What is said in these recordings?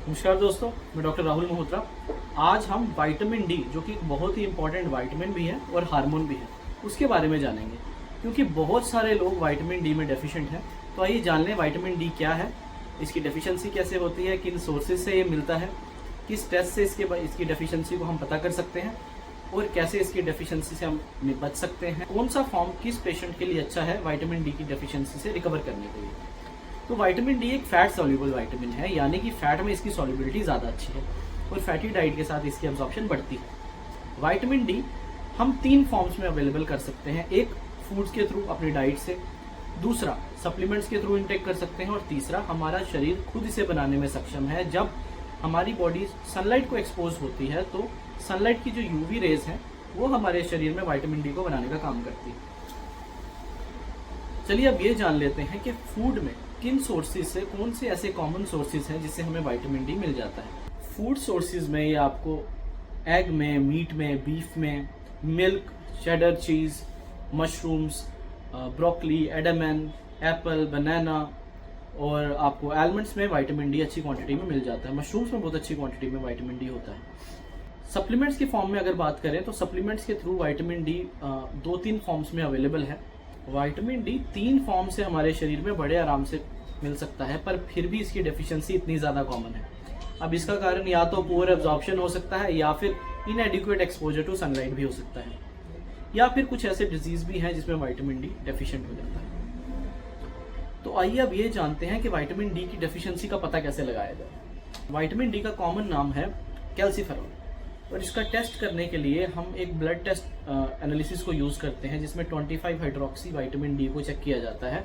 नमस्कार दोस्तों, मैं डॉक्टर राहुल मल्होत्रा। आज हम विटामिन डी, जो कि एक बहुत ही इंपॉर्टेंट विटामिन भी है और हार्मोन भी है, उसके बारे में जानेंगे। क्योंकि बहुत सारे लोग विटामिन डी में डेफिशिएंट हैं। तो आइए जान लें विटामिन डी क्या है, इसकी डेफिशिएंसी कैसे होती है, किन सोर्सेज से ये मिलता है, किस टेस्ट से इसकी डेफिशिएंसी को हम पता कर सकते हैं और कैसे इसकी डेफिशिएंसी से हम बच सकते हैं। कौन सा फॉर्म किस पेशेंट के लिए अच्छा है विटामिन डी की डेफिशिएंसी से रिकवर करने के लिए। तो विटामिन डी एक फैट सॉल्युबल विटामिन है, यानी कि फैट में इसकी सॉल्युबिलिटी ज़्यादा अच्छी है और फैटी डाइट के साथ इसकी एब्जॉर्प्शन बढ़ती है। विटामिन डी हम 3 फॉर्म्स में अवेलेबल कर सकते हैं। एक फूड्स के थ्रू अपनी डाइट से, दूसरा सप्लीमेंट्स के थ्रू इनटेक कर सकते हैं और तीसरा हमारा शरीर खुद इसे बनाने में सक्षम है। जब हमारी बॉडी सनलाइट को एक्सपोज होती है तो सनलाइट की जो यूवी रेज हैं वो हमारे शरीर में विटामिन डी को बनाने का काम करती है। चलिए अब ये जान लेते हैं कि फूड में किन सोर्सेज से, कौन से ऐसे कॉमन सोर्सेज हैं जिससे हमें विटामिन डी मिल जाता है। फूड सोर्सेज में ये आपको एग में, मीट में, बीफ में, milk, cheddar cheese, mushrooms, broccoli, edamame, apple, banana और आपको आलमंड्स में विटामिन डी अच्छी क्वांटिटी में मिल जाता है। मशरूम्स में बहुत अच्छी क्वांटिटी में विटामिन डी होता है। सप्लीमेंट्स की फॉर्म में अगर बात करें तो सप्लीमेंट्स के थ्रू विटामिन डी 2-3 फॉर्म्स में अवेलेबल है। विटामिन डी 3 फॉर्म से हमारे शरीर में बड़े आराम से मिल सकता है, पर फिर भी इसकी डेफिशिएंसी इतनी ज़्यादा कॉमन है। अब इसका कारण या तो पुअर एब्जॉर्प्शन हो सकता है या फिर इनएडिक्वेट एक्सपोजर टू सनलाइट भी हो सकता है, या फिर कुछ ऐसे डिजीज भी हैं जिसमें विटामिन डी डेफिशिएंट हो जाता है। तो आइए अब ये जानते हैं कि विटामिन डी की डेफिशिएंसी का पता कैसे लगाया जाए। विटामिन डी का कॉमन नाम है कैल्सीफेरॉल और इसका टेस्ट करने के लिए हम एक ब्लड टेस्ट एनालिसिस को यूज़ करते हैं जिसमें 25 हाइड्रोक्सी विटामिन डी को चेक किया जाता है,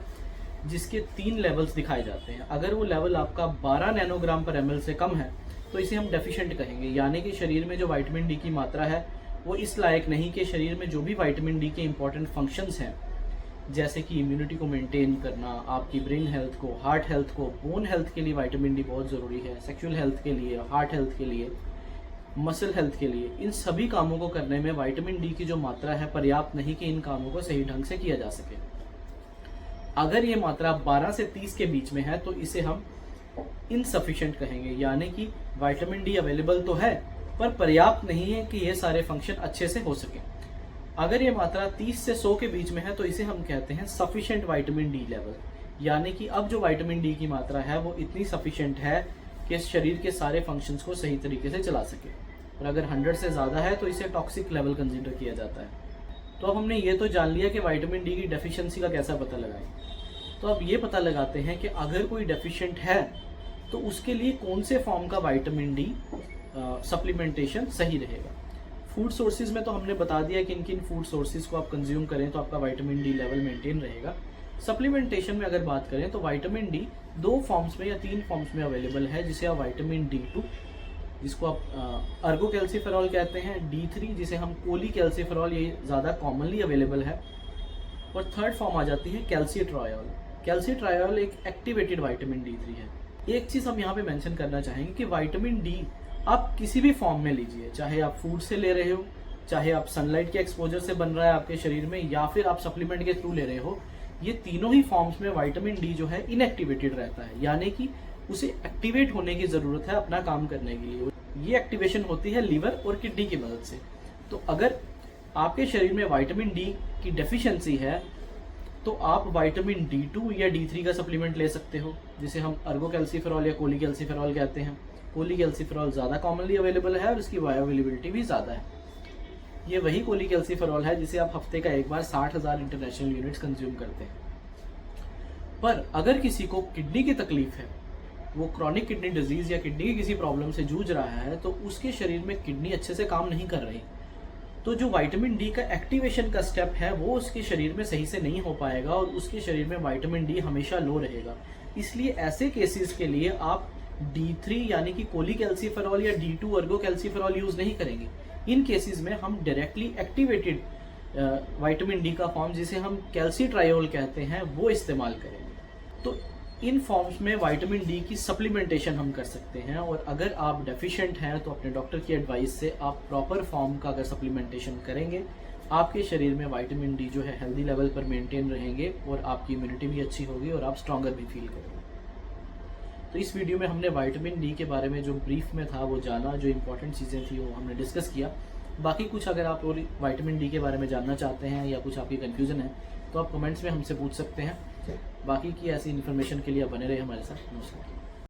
जिसके 3 लेवल्स दिखाए जाते हैं। अगर वो लेवल आपका 12 नैनोग्राम पर ml से कम है तो इसे हम डेफिशिएंट कहेंगे, यानी कि शरीर में जो विटामिन डी की मात्रा है वो इस लायक नहीं कि शरीर में जो भी विटामिन डी के इंपॉर्टेंट फंक्शंस हैं, जैसे कि इम्यूनिटी को मेंटेन करना, आपकी ब्रेन हेल्थ को, हार्ट हेल्थ को, बोन हेल्थ के लिए विटामिन डी बहुत ज़रूरी है, सेक्सुअल हेल्थ के लिए, हार्ट हेल्थ के लिए, मसल हेल्थ के लिए, इन सभी कामों को करने में विटामिन डी की जो मात्रा है पर्याप्त नहीं कि इन कामों को सही ढंग से किया जा सके। अगर ये मात्रा 12 से 30 के बीच में है तो इसे हम इनसफिशिएंट कहेंगे, यानी कि विटामिन डी अवेलेबल तो है पर पर्याप्त नहीं है कि ये सारे फंक्शन अच्छे से हो सके। अगर ये मात्रा 30 से 100 के बीच में है तो इसे हम कहते हैं सफिशिएंट विटामिन डी लेवल, यानी कि अब जो विटामिन डी की मात्रा है वो इतनी सफिशिएंट है कि शरीर के सारे फंक्शंस को सही तरीके से चला सके। और अगर 100 से ज़्यादा है तो इसे टॉक्सिक लेवल कंसीडर किया जाता है। तो अब हमने ये तो जान लिया कि विटामिन डी की डेफिशिएंसी का कैसा पता लगाएं। तो अब ये पता लगाते हैं कि अगर कोई डेफिशिएंट है तो उसके लिए कौन से फॉर्म का विटामिन डी सप्लीमेंटेशन सही रहेगा। फूड सोर्सेज में तो हमने बता दिया कि किन फूड सोर्सेज को आप कंज्यूम करें तो आपका विटामिन डी लेवल मेंटेन रहेगा। सप्लीमेंटेशन में अगर बात करें तो विटामिन डी 2 फॉर्म्स में या 3 फॉर्म्स में अवेलेबल है, जिसे आप विटामिन D2, जिसको आप अर्गोकैल्सीफेरॉल कहते हैं, D3 जिसे हम कोलीकैल्सीफेरॉल, ये ज़्यादा कॉमनली अवेलेबल है, और थर्ड फॉर्म आ जाती है कैल्सीट्रायोल। कैल्सीट्रायोल एक एक्टिवेटेड विटामिन D3 है। एक चीज़ हम यहाँ पे मेंशन करना चाहेंगे कि विटामिन डी आप किसी भी फॉर्म में लीजिए, चाहे आप फूड से ले रहे हो, चाहे आप सनलाइट के एक्सपोजर से बन रहा है आपके शरीर में, या फिर आप सप्लीमेंट के थ्रू ले रहे हो, ये तीनों ही फॉर्म्स में विटामिन डी जो है इनएक्टिवेटेड रहता है, यानी कि उसे एक्टिवेट होने की ज़रूरत है अपना काम करने के लिए। ये एक्टिवेशन होती है लीवर और किडनी की मदद से। तो अगर आपके शरीर में विटामिन डी की डेफिशिएंसी है तो आप विटामिन D2 या D3 का सप्लीमेंट ले सकते हो, जिसे हम अर्गोकैल्सीफेरॉल या कोलीकैल्सीफेरॉल कहते हैं। कोलीकैल्सीफेरॉल ज़्यादा कॉमनली अवेलेबल है और इसकी बायोअवेलेबिलिटी भी ज़्यादा है। ये वही कोलीकैल्सीफेरॉल है जिसे आप हफ्ते का एक बार 60,000 इंटरनेशनल यूनिट्स कंज्यूम करते हैं। पर अगर किसी को किडनी की तकलीफ है, वो क्रॉनिक किडनी डिजीज या किडनी की किसी प्रॉब्लम से जूझ रहा है, तो उसके शरीर में किडनी अच्छे से काम नहीं कर रही, तो जो विटामिन डी का एक्टिवेशन का स्टेप है वो उसके शरीर में सही से नहीं हो पाएगा और उसके शरीर में विटामिन डी हमेशा लो रहेगा। इसलिए ऐसे केसेस के लिए आप D3 यानी कि कोलीकैल्सीफेरॉल या D2 अर्गोकैल्सीफेरॉल यूज नहीं करेंगे। इन केसेस में हम डायरेक्टली एक्टिवेटेड विटामिन डी का फॉर्म, जिसे हम कैल्सीट्रायोल कहते हैं, वो इस्तेमाल करेंगे। तो इन फॉर्म्स में विटामिन डी की सप्लीमेंटेशन हम कर सकते हैं, और अगर आप डेफिशिएंट हैं तो अपने डॉक्टर की एडवाइस से आप प्रॉपर फॉर्म का अगर सप्लीमेंटेशन करेंगे, आपके शरीर में विटामिन डी जो है हेल्दी लेवल पर मेंटेन रहेंगे और आपकी इम्यूनिटी भी अच्छी होगी और आप स्ट्रॉन्गर भी फील करेंगे। तो इस वीडियो में हमने विटामिन डी के बारे में जो ब्रीफ में था वो जाना, जो इंपॉर्टेंट चीज़ें थी वो हमने डिस्कस किया। बाकी कुछ अगर आप और विटामिन डी के बारे में जानना चाहते हैं या कुछ आपकी कन्फ्यूज़न है तो आप कमेंट्स में हमसे पूछ सकते हैं। बाकी की ऐसी इन्फॉर्मेशन के लिए आप बने रहे हमारे साथ। नमस्कार।